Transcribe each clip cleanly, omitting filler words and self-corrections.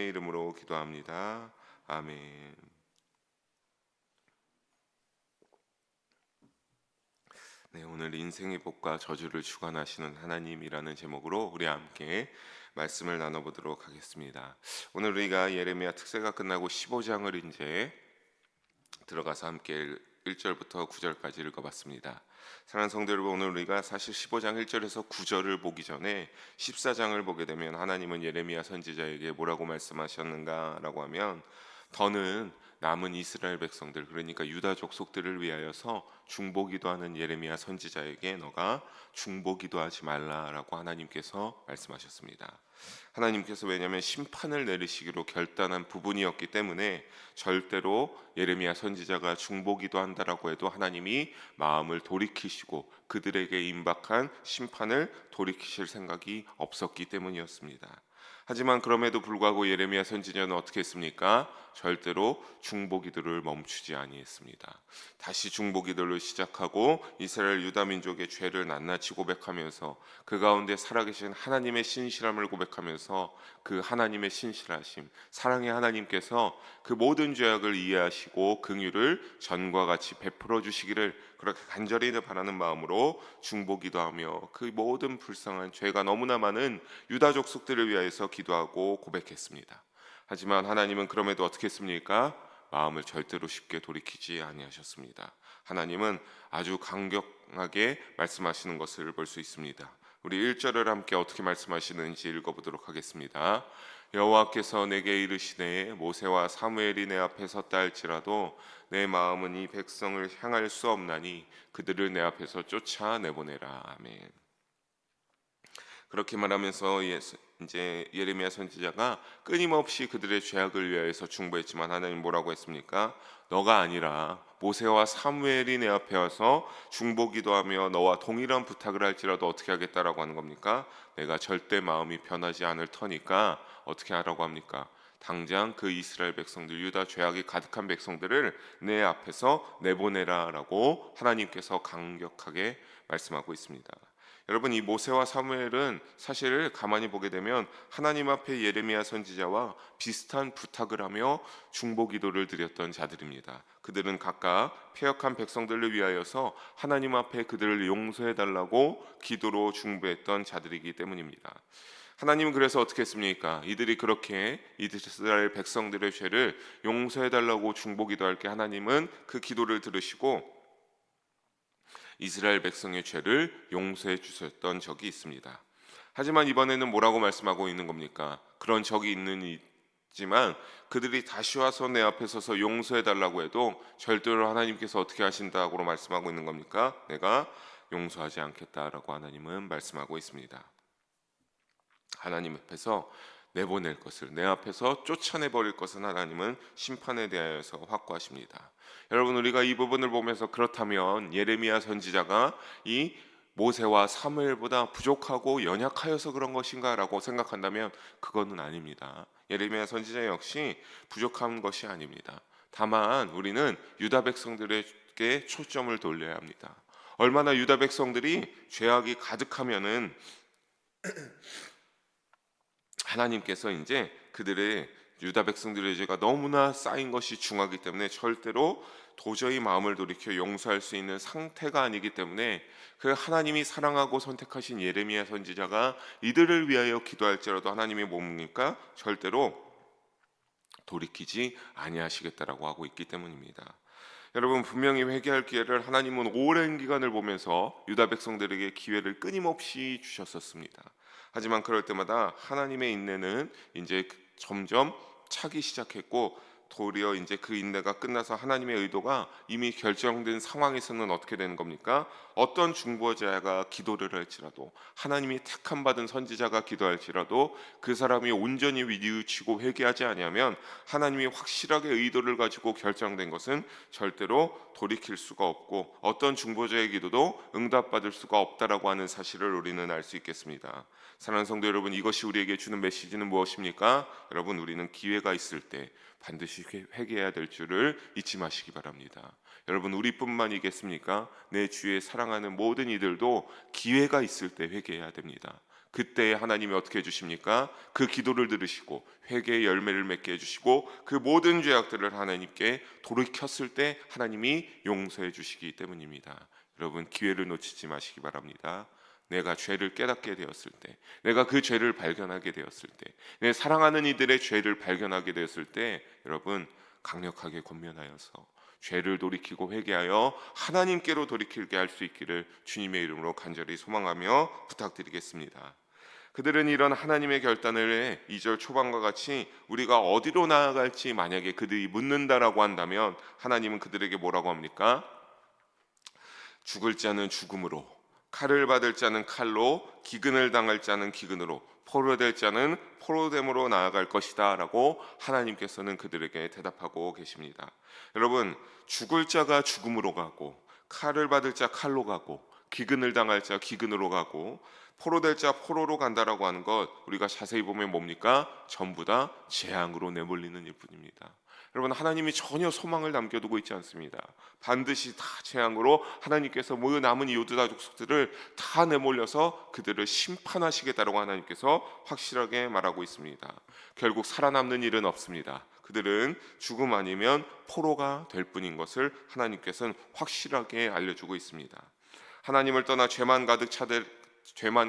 이름으로 기도합니다. 아멘. 네, 오늘 인생의 복과 저주를 주관하시는 하나님이라는 제목으로 우리 함께 말씀을 나눠보도록 하겠습니다. 오늘 우리가 예레미야 특세가 끝나고 15장을 이제 들어가서 함께 1절부터 9절까지 읽어봤습니다. 사랑하는 성도 여러분, 오늘 우리가 사실 15장 1절에서 9절을 보기 전에 14장을 보게 되면 하나님은 예레미야 선지자에게 뭐라고 말씀하셨는가라고 하면, 더는 남은 이스라엘 백성들, 그러니까 유다 족속들을 위하여서 중보기도하는 예레미야 선지자에게 너가 중보기도하지 말라라고 하나님께서 말씀하셨습니다. 하나님께서 왜냐하면 심판을 내리시기로 결단한 부분이었기 때문에 절대로 예레미야 선지자가 중보기도한다라고 해도 하나님이 마음을 돌이키시고 그들에게 임박한 심판을 돌이키실 생각이 없었기 때문이었습니다. 하지만 그럼에도 불구하고 예레미야 선지자는 어떻게 했습니까? 절대로 중보기도를 멈추지 아니했습니다. 다시 중보기도를 시작하고 이스라엘 유다 민족의 죄를 낱낱이 고백하면서 그 가운데 살아계신 하나님의 신실함을 고백하면서 그 하나님의 신실하심, 사랑의 하나님께서 그 모든 죄악을 이해하시고 긍휼을 전과 같이 베풀어 주시기를 그렇게 간절히 바라는 마음으로 중보기도하며 그 모든 불쌍한 죄가 너무나 많은 유다 족속들을 위하여서 기도하고 고백했습니다. 하지만 하나님은 그럼에도 어떻게 했습니까? 마음을 절대로 쉽게 돌이키지 아니하셨습니다. 하나님은 아주 강경하게 말씀하시는 것을 볼 수 있습니다. 우리 1절을 함께 어떻게 말씀하시는지 읽어보도록 하겠습니다. 여호와께서 내게 이르시되 모세와 사무엘이 내 앞에 섰다 할지라도 내 마음은 이 백성을 향할 수 없나니 그들을 내 앞에서 쫓아내보내라. 아멘. 그렇게 말하면서 이제 예레미야 선지자가 끊임없이 그들의 죄악을 위하여서 중보했지만 하나님 뭐라고 했습니까? 너가 아니라 모세와 사무엘이 내 앞에 와서 중보기도하며 너와 동일한 부탁을 할지라도 어떻게 하겠다라고 하는 겁니까? 내가 절대 마음이 변하지 않을 터니까 어떻게 하라고 합니까? 당장 그 이스라엘 백성들, 유다 죄악이 가득한 백성들을 내 앞에서 내보내라라고 하나님께서 강력하게 말씀하고 있습니다. 여러분, 이 모세와 사무엘은 사실 가만히 보게 되면 하나님 앞에 예레미야 선지자와 비슷한 부탁을 하며 중보기도를 드렸던 자들입니다. 그들은 각각 패역한 백성들을 위하여서 하나님 앞에 그들을 용서해 달라고 기도로 중보했던 자들이기 때문입니다. 하나님은 그래서 어떻게 했습니까? 이들이 그렇게 이스라엘 백성들의 죄를 용서해 달라고 중보기도할 때 하나님은 그 기도를 들으시고 이스라엘 백성의 죄를 용서해 주셨던 적이 있습니다. 하지만 이번에는 뭐라고 말씀하고 있는 겁니까? 그런 적이 있지만 그들이 다시 와서 내 앞에 서서 용서해 달라고 해도 절대로 하나님께서 어떻게 하신다고 말씀하고 있는 겁니까? 내가 용서하지 않겠다라고 하나님은 말씀하고 있습니다. 하나님 앞에서 내보낼 것을, 내 앞에서 쫓아내버릴 것은 하나님은 심판에 대하여서 확고하십니다. 여러분, 우리가 이 부분을 보면서 그렇다면 예레미야 선지자가 이 모세와 사무엘보다 부족하고 연약하여서 그런 것인가 라고 생각한다면 그거는 아닙니다. 예레미야 선지자 역시 부족한 것이 아닙니다. 다만 우리는 유다 백성들에게 초점을 돌려야 합니다. 얼마나 유다 백성들이 죄악이 가득하면은 하나님께서 이제 그들의 유다 백성들의 죄가 너무나 쌓인 것이 중하기 때문에 절대로 도저히 마음을 돌이켜 용서할 수 있는 상태가 아니기 때문에 그 하나님이 사랑하고 선택하신 예레미야 선지자가 이들을 위하여 기도할지라도 하나님이 뭡니까? 절대로 돌이키지 아니하시겠다라고 하고 있기 때문입니다. 여러분, 분명히 회개할 기회를 하나님은 오랜 기간을 보면서 유다 백성들에게 기회를 끊임없이 주셨었습니다. 하지만 그럴 때마다 하나님의 인내는 이제 점점 차기 시작했고 도리어 이제 그 인내가 끝나서 하나님의 의도가 이미 결정된 상황에서는 어떻게 되는 겁니까? 어떤 중보자가 기도를 할지라도, 하나님이 택함 받은 선지자가 기도할지라도 그 사람이 온전히 뉘우치고 회개하지 아니하면 하나님이 확실하게 의도를 가지고 결정된 것은 절대로 돌이킬 수가 없고 어떤 중보자의 기도도 응답받을 수가 없다라고 하는 사실을 우리는 알 수 있겠습니다. 사랑하는 성도 여러분, 이것이 우리에게 주는 메시지는 무엇입니까? 여러분, 우리는 기회가 있을 때 반드시 회개해야 될 줄을 잊지 마시기 바랍니다. 여러분, 우리뿐만이겠습니까? 내 주위에 사랑하는 모든 이들도 기회가 있을 때 회개해야 됩니다. 그때 하나님이 어떻게 해주십니까? 그 기도를 들으시고 회개의 열매를 맺게 해주시고 그 모든 죄악들을 하나님께 돌이켰을 때 하나님이 용서해 주시기 때문입니다. 여러분, 기회를 놓치지 마시기 바랍니다. 내가 죄를 깨닫게 되었을 때, 내가 그 죄를 발견하게 되었을 때, 내 사랑하는 이들의 죄를 발견하게 되었을 때, 여러분, 강력하게 권면하여서 죄를 돌이키고 회개하여 하나님께로 돌이키게 할 수 있기를 주님의 이름으로 간절히 소망하며 부탁드리겠습니다. 그들은 이런 하나님의 결단을 해 2절 초반과 같이 우리가 어디로 나아갈지 만약에 그들이 묻는다라고 한다면 하나님은 그들에게 뭐라고 합니까? 죽을 자는 죽음으로, 칼을 받을 자는 칼로, 기근을 당할 자는 기근으로, 포로될 자는 포로됨으로 나아갈 것이다 라고 하나님께서는 그들에게 대답하고 계십니다. 여러분, 죽을 자가 죽음으로 가고, 칼을 받을 자 칼로 가고, 기근을 당할 자 기근으로 가고, 포로될 자 포로로 간다라고 하는 것, 우리가 자세히 보면 뭡니까? 전부 다 재앙으로 내몰리는 일뿐입니다. 여러분, 하나님이 전혀 소망을 남겨두고 있지 않습니다. 반드시 다 재앙으로 하나님께서 모두 남은 유다 족속들을 다 내몰려서 그들을 심판하시겠다라고 하나님께서 확실하게 말하고 있습니다. 결국 살아남는 일은 없습니다. 그들은 죽음 아니면 포로가 될 뿐인 것을 하나님께서는 확실하게 알려주고 있습니다. 하나님을 떠나 죄만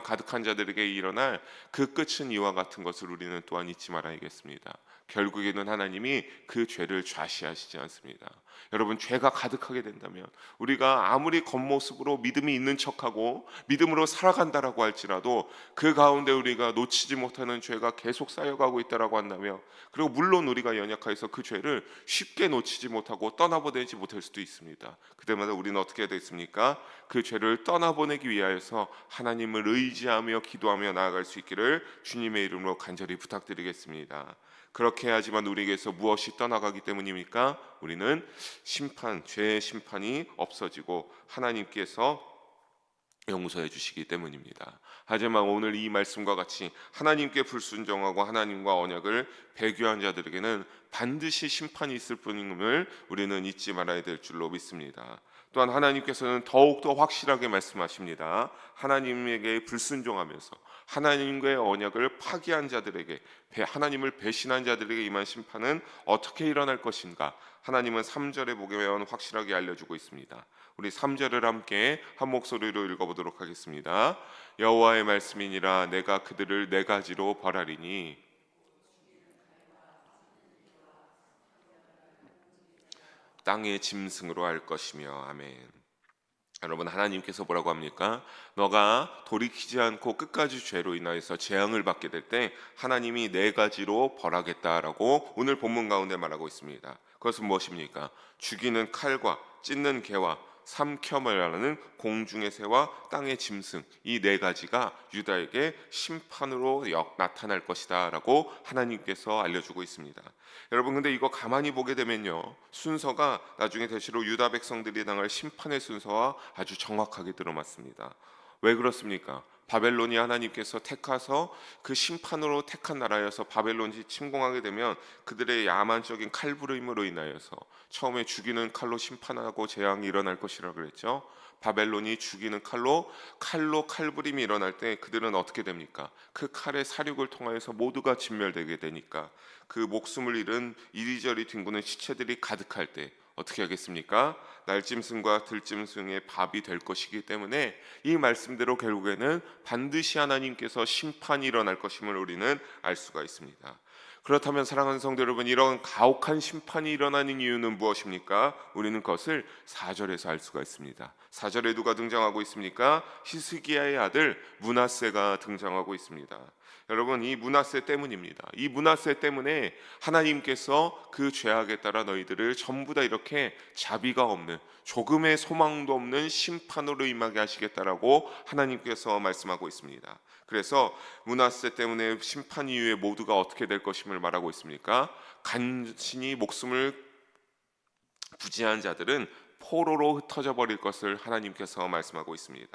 가득한 자들에게 일어날 그 끝은 이와 같은 것을 우리는 또한 잊지 말아야겠습니다. 결국에는 하나님이 그 죄를 좌시하시지 않습니다. 여러분, 죄가 가득하게 된다면 우리가 아무리 겉모습으로 믿음이 있는 척하고 믿음으로 살아간다라고 할지라도 그 가운데 우리가 놓치지 못하는 죄가 계속 쌓여가고 있다라고 한다면, 그리고 물론 우리가 연약하여서 그 죄를 쉽게 놓치지 못하고 떠나보내지 못할 수도 있습니다. 그때마다 우리는 어떻게 해야 되겠습니까? 그 죄를 떠나보내기 위하여서 하나님을 의지하며 기도하며 나아갈 수 있기를 주님의 이름으로 간절히 부탁드리겠습니다. 그렇게 해야지만 우리에게서 무엇이 떠나가기 때문입니까? 우리는 죄의 심판이 없어지고 하나님께서 용서해 주시기 때문입니다. 하지만 오늘 이 말씀과 같이 하나님께 불순종하고 하나님과 언약을 배교한 자들에게는 반드시 심판이 있을 뿐임을 우리는 잊지 말아야 될 줄로 믿습니다. 또한 하나님께서는 더욱더 확실하게 말씀하십니다. 하나님에게 불순종하면서 하나님과의 언약을 파기한 자들에게, 하나님을 배신한 자들에게 임한 심판은 어떻게 일어날 것인가? 하나님은 3절에 보면 확실하게 알려주고 있습니다. 우리 3절을 함께 한 목소리로 읽어보도록 하겠습니다. 여호와의 말씀이니라, 내가 그들을 네 가지로 벌하리니 땅의 짐승으로 할 것이며. 아멘. 여러분, 하나님께서 뭐라고 합니까? 너가 돌이키지 않고 끝까지 죄로 인하여서 재앙을 받게 될 때 하나님이 네 가지로 벌하겠다라고 오늘 본문 가운데 말하고 있습니다. 그것은 무엇입니까? 죽이는 칼과 찢는 개와 삼켜말하는 공중의 새와 땅의 짐승, 이 네 가지가 유다에게 심판으로 나타날 것이다 라고 하나님께서 알려주고 있습니다. 여러분, 근데 이거 가만히 보게 되면요, 순서가 나중에 대시로 유다 백성들이 당할 심판의 순서와 아주 정확하게 들어맞습니다. 왜 그렇습니까? 바벨론이 하나님께서 택하서 그 심판으로 택한 나라여서 바벨론이 침공하게 되면 그들의 야만적인 칼부림으로 인하여서 처음에 죽이는 칼로 심판하고 재앙이 일어날 것이라고 그랬죠. 바벨론이 죽이는 칼로 칼부림이 일어날 때 그들은 어떻게 됩니까? 그 칼의 사륙을 통하여서 모두가 진멸되게 되니까 그 목숨을 잃은 이리저리 뒹구는 시체들이 가득할 때 어떻게 하겠습니까? 날짐승과 들짐승의 밥이 될 것이기 때문에 이 말씀대로 결국에는 반드시 하나님께서 심판이 일어날 것임을 우리는 알 수가 있습니다. 그렇다면 사랑하는 성도 여러분, 이런 가혹한 심판이 일어나는 이유는 무엇입니까? 우리는 그것을 4절에서 알 수가 있습니다. 4절에 누가 등장하고 있습니까? 히스기야의 아들 므낫세가 등장하고 있습니다. 여러분, 이 므낫세 때문입니다. 이 므낫세 때문에 하나님께서 그 죄악에 따라 너희들을 전부 다 이렇게 자비가 없는, 조금의 소망도 없는 심판으로 임하게 하시겠다라고 하나님께서 말씀하고 있습니다. 그래서 므낫세 때문에 심판 이후에 모두가 어떻게 될 것임을 말하고 있습니까? 간신히 목숨을 부지한 자들은 포로로 흩어져 버릴 것을 하나님께서 말씀하고 있습니다.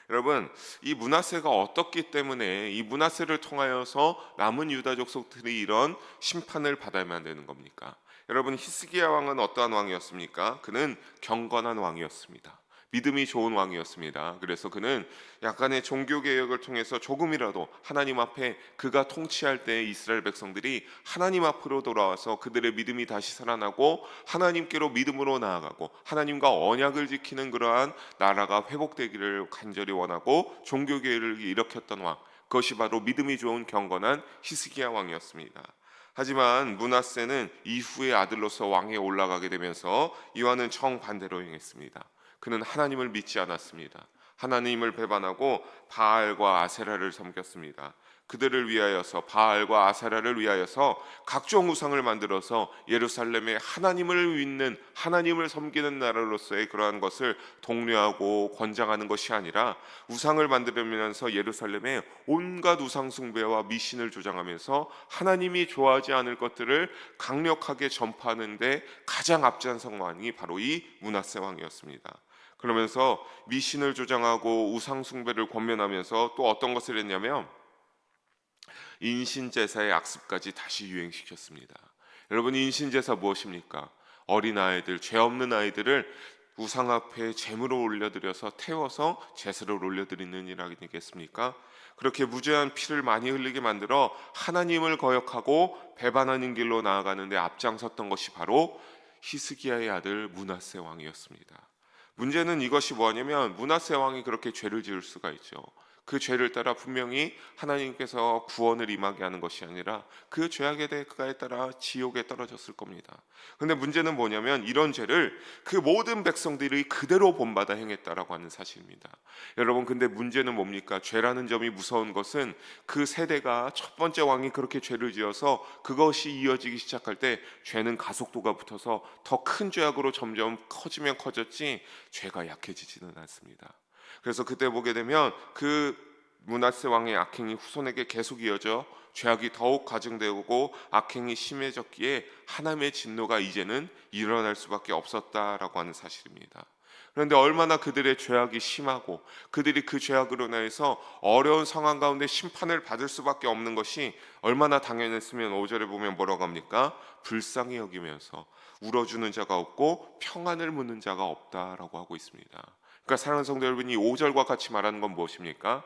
여러분, 이 므낫세가 어떻기 때문에 이 므낫세를 통하여서 남은 유다 족속들이 이런 심판을 받아야만 되는 겁니까? 여러분, 히스기야 왕은 어떠한 왕이었습니까? 그는 경건한 왕이었습니다. 믿음이 좋은 왕이었습니다. 그래서 그는 약간의 종교개혁을 통해서 조금이라도 하나님 앞에 그가 통치할 때 이스라엘 백성들이 하나님 앞으로 돌아와서 그들의 믿음이 다시 살아나고 하나님께로 믿음으로 나아가고 하나님과 언약을 지키는 그러한 나라가 회복되기를 간절히 원하고 종교개혁을 일으켰던 왕, 그것이 바로 믿음이 좋은 경건한 히스기야 왕이었습니다. 하지만 므낫세는 이후의 아들로서 왕에 올라가게 되면서 이와는 정반대로 행했습니다. 그는 하나님을 믿지 않았습니다. 하나님을 배반하고 바알과 아세라를 섬겼습니다. 그들을 위하여서, 바알과 아세라를 위하여서 각종 우상을 만들어서 예루살렘에 하나님을 믿는, 하나님을 섬기는 나라로서의 그러한 것을 독려하고 권장하는 것이 아니라 우상을 만들면서 예루살렘에 온갖 우상 숭배와 미신을 조장하면서 하나님이 좋아하지 않을 것들을 강력하게 전파하는 데 가장 앞장선 왕이 바로 이 므낫세 왕이었습니다. 그러면서 미신을 조장하고 우상 숭배를 권면하면서 또 어떤 것을 했냐면 인신제사의 악습까지 다시 유행시켰습니다. 여러분, 인신제사 무엇입니까? 어린아이들, 죄 없는 아이들을 우상 앞에 제물로 올려드려서 태워서 제사를 올려드리는 일 아니겠습니까? 그렇게 무죄한 피를 많이 흘리게 만들어 하나님을 거역하고 배반하는 길로 나아가는데 앞장섰던 것이 바로 히스기야의 아들 므낫세 왕이었습니다. 문제는 이것이 뭐냐면 므낫세 왕이 그렇게 죄를 지을 수가 있죠. 그 죄를 따라 분명히 하나님께서 구원을 임하게 하는 것이 아니라 그 죄악에 대가에 따라 지옥에 떨어졌을 겁니다. 근데 문제는 뭐냐면 이런 죄를 그 모든 백성들이 그대로 본받아 행했다라고 하는 사실입니다. 여러분, 근데 문제는 뭡니까? 죄라는 점이 무서운 것은 그 세대가 첫 번째 왕이 그렇게 죄를 지어서 그것이 이어지기 시작할 때 죄는 가속도가 붙어서 더 큰 죄악으로 점점 커지면 커졌지 죄가 약해지지는 않습니다. 그래서 그때 보게 되면 그 므낫세 왕의 악행이 후손에게 계속 이어져 죄악이 더욱 가중되고 악행이 심해졌기에 하나님의 진노가 이제는 일어날 수밖에 없었다라고 하는 사실입니다. 그런데 얼마나 그들의 죄악이 심하고 그들이 그 죄악으로 인해서 어려운 상황 가운데 심판을 받을 수밖에 없는 것이 얼마나 당연했으면 5절에 보면 뭐라고 합니까? 불쌍히 여기면서 울어주는 자가 없고 평안을 묻는 자가 없다라고 하고 있습니다. 그러니까 사랑하는 성도 여러분, 이 5절과 같이 말하는 건 무엇입니까?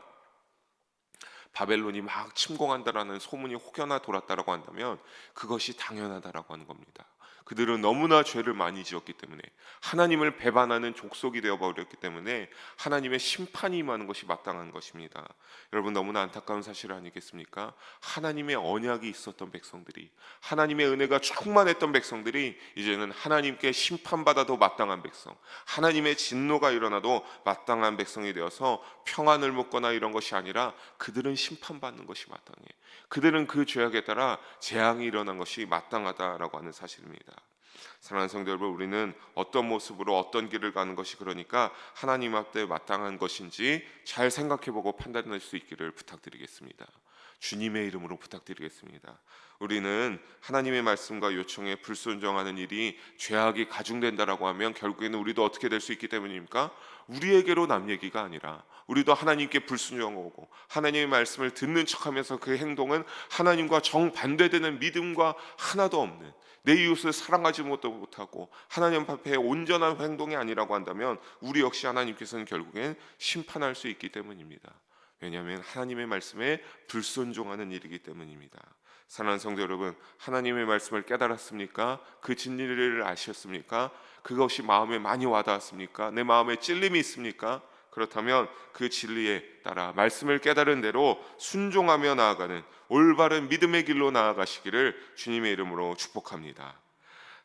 바벨론이 막 침공한다라는 소문이 혹여나 돌았다라고 한다면 그것이 당연하다라고 하는 겁니다. 그들은 너무나 죄를 많이 지었기 때문에 하나님을 배반하는 족속이 되어버렸기 때문에 하나님의 심판이 임하는 것이 마땅한 것입니다. 여러분, 너무나 안타까운 사실 아니겠습니까? 하나님의 언약이 있었던 백성들이, 하나님의 은혜가 충만했던 백성들이 이제는 하나님께 심판받아도 마땅한 백성, 하나님의 진노가 일어나도 마땅한 백성이 되어서 평안을 묻거나 이런 것이 아니라 그들은 심판받는 것이 마땅해. 그들은 그 죄악에 따라 재앙이 일어난 것이 마땅하다라고 하는 사실입니다. 사랑하는 성도 여러분, 우리는 어떤 모습으로 어떤 길을 가는 것이 그러니까 하나님 앞에 마땅한 것인지 잘 생각해보고 판단할 수 있기를 부탁드리겠습니다. 주님의 이름으로 부탁드리겠습니다. 우리는 하나님의 말씀과 요청에 불순종하는 일이 죄악이 가중된다라고 하면 결국에는 우리도 어떻게 될 수 있기 때문입니까? 우리에게로 남 얘기가 아니라 우리도 하나님께 불순종하고 하나님의 말씀을 듣는 척하면서 그 행동은 하나님과 정반대되는 믿음과 하나도 없는, 내 이웃을 사랑하지 못하고 하나님 앞에 온전한 행동이 아니라고 한다면 우리 역시 하나님께서는 결국엔 심판할 수 있기 때문입니다. 왜냐하면 하나님의 말씀에 불순종하는 일이기 때문입니다. 사랑하는 성도 여러분, 하나님의 말씀을 깨달았습니까? 그 진리를 아셨습니까? 그것이 마음에 많이 와닿았습니까? 내 마음에 찔림이 있습니까? 그렇다면 그 진리에 따라 말씀을 깨달은 대로 순종하며 나아가는 올바른 믿음의 길로 나아가시기를 주님의 이름으로 축복합니다.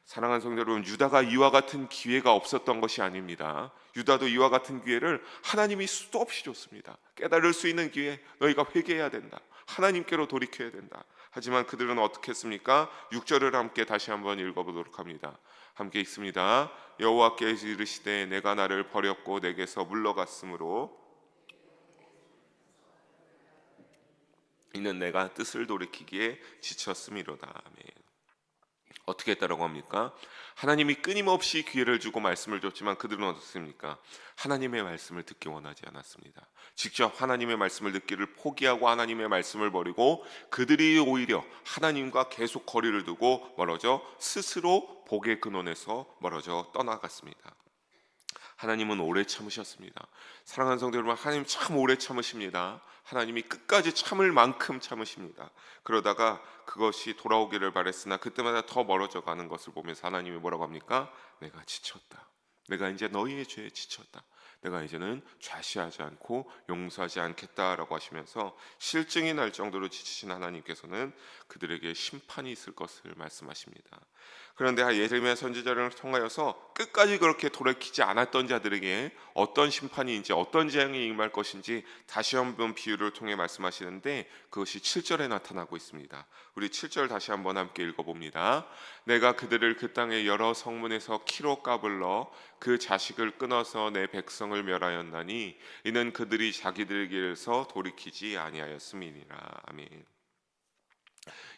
사랑하는 성도 여러분, 유다가 이와 같은 기회가 없었던 것이 아닙니다. 유다도 이와 같은 기회를 하나님이 수도 없이 줬습니다. 깨달을 수 있는 기회, 너희가 회개해야 된다, 하나님께로 돌이켜야 된다. 하지만 그들은 어떻게 했습니까? 6절을 함께 다시 한번 읽어보도록 합니다. 함께 읽습니다. 여호와께서 이르시되 내가 나를 버렸고 내게서 물러갔으므로 이는 내가 뜻을 돌이키기에 지쳤음이로다. 아멘. 어떻게 했다라고 합니까? 하나님이 끊임없이 기회를 주고 말씀을 줬지만 그들은 어떻습니까? 하나님의 말씀을 듣기 원하지 않았습니다. 직접 하나님의 말씀을 듣기를 포기하고 하나님의 말씀을 버리고 그들이 오히려 하나님과 계속 거리를 두고 멀어져 스스로 복의 근원에서 멀어져 떠나갔습니다. 하나님은 오래 참으셨습니다. 사랑하는 성도 여러분, 하나님 참 오래 참으십니다. 하나님이 끝까지 참을 만큼 참으십니다. 그러다가 그것이 돌아오기를 바랬으나 그때마다 더 멀어져 가는 것을 보면서 하나님이 뭐라고 합니까? 내가 지쳤다. 내가 이제 너희의 죄에 지쳤다. 내가 이제는 좌시하지 않고 용서하지 않겠다라고 하시면서 실증이 날 정도로 지치신 하나님께서는 그들에게 심판이 있을 것을 말씀하십니다. 그런데 예레미야 선지자를 통하여서 끝까지 그렇게 돌이키지 않았던 자들에게 어떤 심판이 어떤 재앙이 임할 것인지 다시 한번 비유를 통해 말씀하시는데 그것이 7절에 나타나고 있습니다. 우리 7절 다시 한번 함께 읽어봅니다. 내가 그들을 그 땅의 여러 성문에서 키로 까불러 그 자식을 끊어서 내 백성을 멸하였나니 이는 그들이 자기들 길에서 돌이키지 아니하였음이니라. 아멘.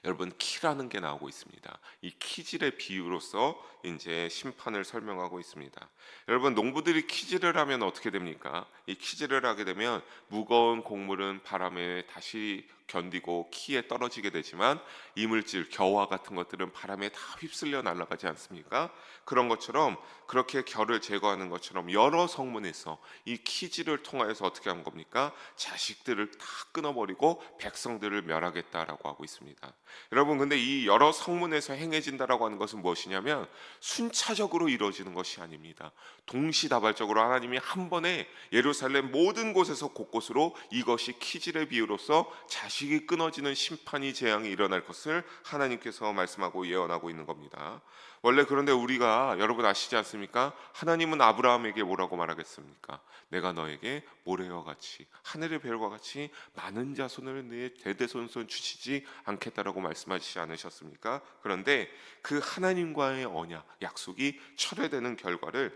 여러분, 키라는 게 나오고 있습니다. 이 키질의 비유로서 이제 심판을 설명하고 있습니다. 여러분, 농부들이 키질을 하면 어떻게 됩니까? 이 키질을 하게 되면 무거운 곡물은 바람에 다시 견디고 키에 떨어지게 되지만 이물질, 겨와 같은 것들은 바람에 다 휩쓸려 날아가지 않습니까? 그런 것처럼 그렇게 결을 제거하는 것처럼 여러 성문에서 이 키질을 통하여서 어떻게 한 겁니까? 자식들을 다 끊어버리고 백성들을 멸하겠다라고 하고 있습니다. 여러분, 근데 이 여러 성문에서 행해진다라고 하는 것은 무엇이냐면 순차적으로 이루어지는 것이 아닙니다. 동시다발적으로 하나님이 한 번에 예루살렘 모든 곳에서 곳곳으로 이것이 키질의 비유로서 자식이 끊어지는 심판이 재앙이 일어날 것을 하나님께서 말씀하고 예언하고 있는 겁니다. 원래 그런데 우리가 여러분 아시지 않습니까? 하나님은 아브라함에게 뭐라고 말하겠습니까? 내가 너에게 모래와 같이 하늘의 별과 같이 많은 자손을 내 대대손손 주시지 않겠다라고 말씀하시지 않으셨습니까? 그런데 그 하나님과의 언약, 약속이 철회되는 결과를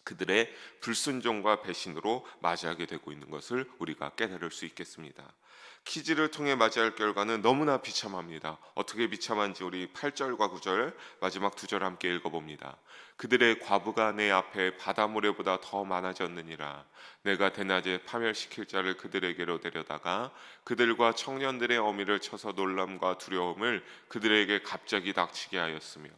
그들의 불순종과 배신으로 맞이하게 되고 있는 것을 우리가 깨달을 수 있겠습니다. 키즈를 통해 맞이할 결과는 너무나 비참합니다. 어떻게 비참한지 우리 8절과 9절 마지막 2절 함께 읽어봅니다. 그들의 과부가 내 앞에 바다모래보다 더 많아졌느니라. 내가 대낮에 파멸시킬 자를 그들에게로 데려다가 그들과 청년들의 어미를 쳐서 놀람과 두려움을 그들에게 갑자기 닥치게 하였으며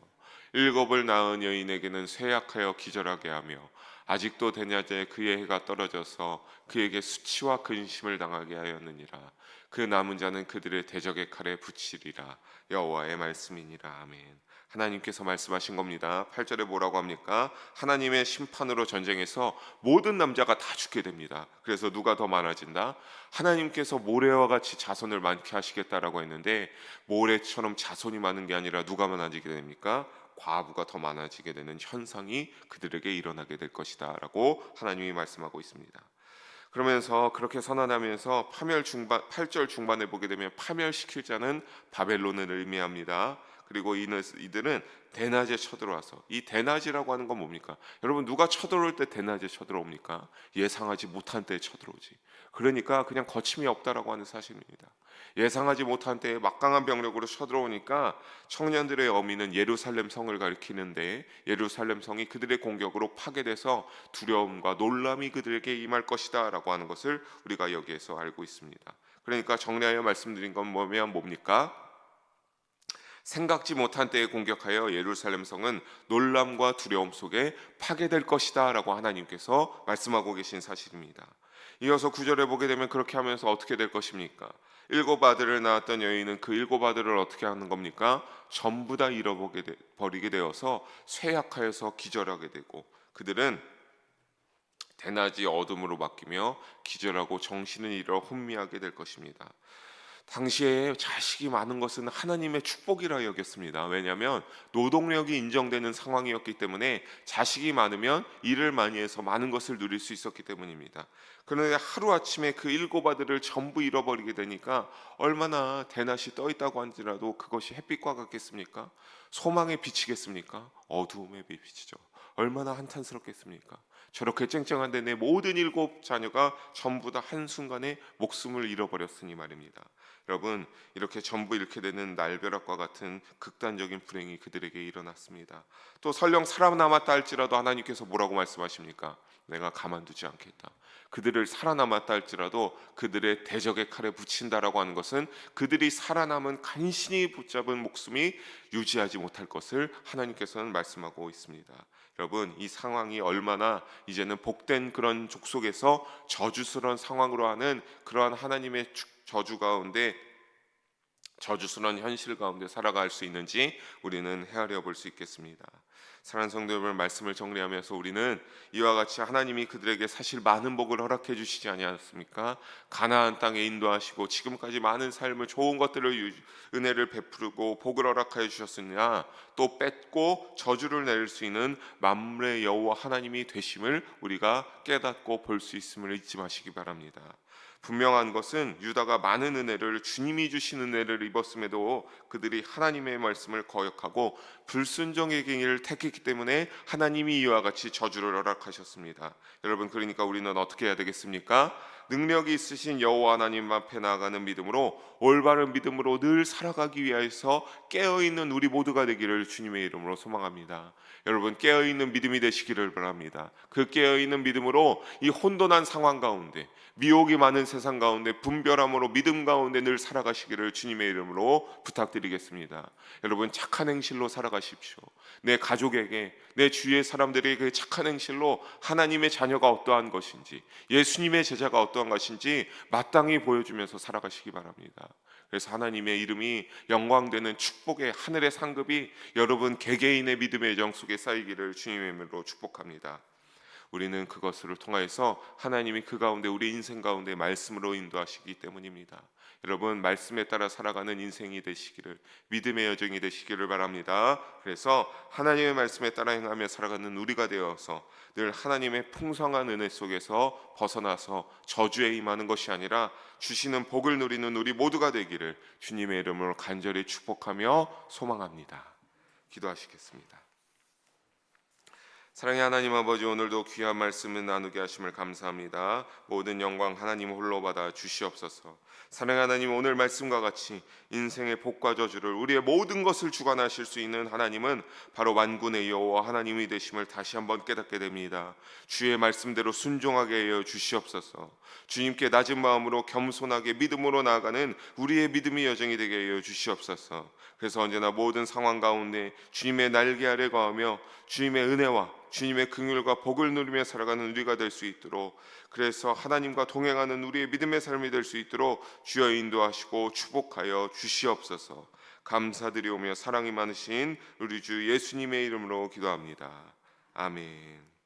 일곱을 낳은 여인에게는 쇠약하여 기절하게 하며 아직도 대낮에 그의 해가 떨어져서 그에게 수치와 근심을 당하게 하였느니라. 그 남은 자는 그들의 대적의 칼에 붙이리라. 여호와의 말씀이니라. 아멘. 하나님께서 말씀하신 겁니다. 8절에 뭐라고 합니까? 하나님의 심판으로 전쟁에서 모든 남자가 다 죽게 됩니다. 그래서 누가 더 많아진다? 하나님께서 모래와 같이 자손을 많게 하시겠다라고 했는데 모래처럼 자손이 많은 게 아니라 누가 많아지게 됩니까? 과부가 더 많아지게 되는 현상이 그들에게 일어나게 될 것이다 라고 하나님이 말씀하고 있습니다. 그러면서 그렇게 선언하면서 8절 중반에 보게 되면 파멸시킬 자는 바벨론을 의미합니다. 그리고 이들은 대낮에 쳐들어와서, 이 대낮이라고 하는 건 뭡니까? 여러분, 누가 쳐들어올 때 대낮에 쳐들어옵니까? 예상하지 못한 때에 쳐들어오지. 그러니까 그냥 거침이 없다라고 하는 사실입니다. 예상하지 못한 때에 막강한 병력으로 쳐들어오니까 청년들의 어미는 예루살렘 성을 가리키는데 예루살렘 성이 그들의 공격으로 파괴돼서 두려움과 놀람이 그들에게 임할 것이다 라고 하는 것을 우리가 여기에서 알고 있습니다. 그러니까 정리하여 말씀드린 건 뭡니까? 생각지 못한 때에 공격하여 예루살렘 성은 놀람과 두려움 속에 파괴될 것이다 라고 하나님께서 말씀하고 계신 사실입니다. 이어서 9절에 보게 되면 그렇게 하면서 어떻게 될 것입니까? 7 아들을 낳았던 여인은 그 7 아들을 어떻게 하는 겁니까? 전부 다 잃어버리게 되어서 쇠약하여서 기절하게 되고 그들은 대낮이 어둠으로 바뀌며 기절하고 정신을 잃어 혼미하게 될 것입니다. 당시에 자식이 많은 것은 하나님의 축복이라 여겼습니다. 왜냐하면 노동력이 인정되는 상황이었기 때문에 자식이 많으면 일을 많이 해서 많은 것을 누릴 수 있었기 때문입니다. 그런데 하루아침에 그 7 아들을 전부 잃어버리게 되니까 얼마나 대낮이 떠 있다고 한지라도 그것이 햇빛과 같겠습니까? 소망의 빛이겠습니까? 어두움의 빛이죠. 얼마나 한탄스럽겠습니까? 저렇게 쨍쨍한데 내 모든 7 자녀가 전부 다 한순간에 목숨을 잃어버렸으니 말입니다. 여러분, 이렇게 전부 잃게 되는 날벼락과 같은 극단적인 불행이 그들에게 일어났습니다. 또 설령 살아남았다 할지라도 하나님께서 뭐라고 말씀하십니까? 내가 가만두지 않겠다. 그들을 살아남았다 할지라도 그들의 대적의 칼에 붙인다라고 하는 것은 그들이 살아남은 간신히 붙잡은 목숨이 유지하지 못할 것을 하나님께서는 말씀하고 있습니다. 여러분, 이 상황이 얼마나 이제는 복된 그런 족속에서 저주스러운 상황으로 하는 그러한 하나님의 저주 가운데, 저주스러운 현실 가운데 살아갈 수 있는지 우리는 헤아려 볼 수 있겠습니다. 사랑하는 성도 여러분, 말씀을 정리하면서 우리는 이와 같이 하나님이 그들에게 사실 많은 복을 허락해 주시지 아니하셨습니까? 가나안 땅에 인도하시고 지금까지 많은 삶을, 좋은 것들을, 은혜를 베푸고 복을 허락하여 주셨으나 또 뺏고 저주를 내릴 수 있는 만물의 여호와 하나님이 되심을 우리가 깨닫고 볼 수 있음을 잊지 마시기 바랍니다. 분명한 것은 유다가 많은 은혜를, 주님이 주신 은혜를 입었음에도 그들이 하나님의 말씀을 거역하고 불순종의 길을 택했기 때문에 하나님이 이와 같이 저주를 허락하셨습니다. 여러분, 그러니까 우리는 어떻게 해야 되겠습니까? 능력이 있으신 여호와 하나님 앞에 나아가는 믿음으로, 올바른 믿음으로 늘 살아가기 위해서 깨어있는 우리 모두가 되기를 주님의 이름으로 소망합니다. 여러분, 깨어있는 믿음이 되시기를 바랍니다. 그 깨어있는 믿음으로 이 혼돈한 상황 가운데, 미혹이 많은 세상 가운데 분별함으로 믿음 가운데 늘 살아가시기를 주님의 이름으로 부탁드리겠습니다. 여러분, 착한 행실로 살아가십시오. 내 가족에게, 내 주위의 사람들에게 그 착한 행실로 하나님의 자녀가 어떠한 것인지, 예수님의 제자가 어떠한 것인지 마땅히 보여주면서 살아가시기 바랍니다. 그래서 하나님의 이름이 영광되는 축복의 하늘의 상급이 여러분 개개인의 믿음의 정 속에 쌓이기를 주님의 이름으로 축복합니다. 우리는 그것을 통하여서 하나님이 그 가운데, 우리 인생 가운데 말씀으로 인도하시기 때문입니다. 여러분, 말씀에 따라 살아가는 인생이 되시기를, 믿음의 여정이 되시기를 바랍니다. 그래서 하나님의 말씀에 따라 행하며 살아가는 우리가 되어서 늘 하나님의 풍성한 은혜 속에서 벗어나서 저주에 임하는 것이 아니라 주시는 복을 누리는 우리 모두가 되기를 주님의 이름으로 간절히 축복하며 소망합니다. 기도하시겠습니다. 사랑의 하나님 아버지, 오늘도 귀한 말씀을 나누게 하심을 감사합니다. 모든 영광 하나님 홀로 받아 주시옵소서. 사랑의 하나님, 오늘 말씀과 같이 인생의 복과 저주를, 우리의 모든 것을 주관하실 수 있는 하나님은 바로 만군의 여호와 하나님이 되심을 다시 한번 깨닫게 됩니다. 주의 말씀대로 순종하게 하여 주시옵소서. 주님께 낮은 마음으로 겸손하게 믿음으로 나아가는 우리의 믿음의 여정이 되게 하여 주시옵소서. 그래서 언제나 모든 상황 가운데 주님의 날개 아래 거하며 주님의 은혜와 주님의 긍휼과 복을 누리며 살아가는 우리가 될 수 있도록, 그래서 하나님과 동행하는 우리의 믿음의 삶이 될 수 있도록 주여 인도하시고 축복하여 주시옵소서. 감사드리오며 사랑이 많으신 우리 주 예수님의 이름으로 기도합니다. 아멘.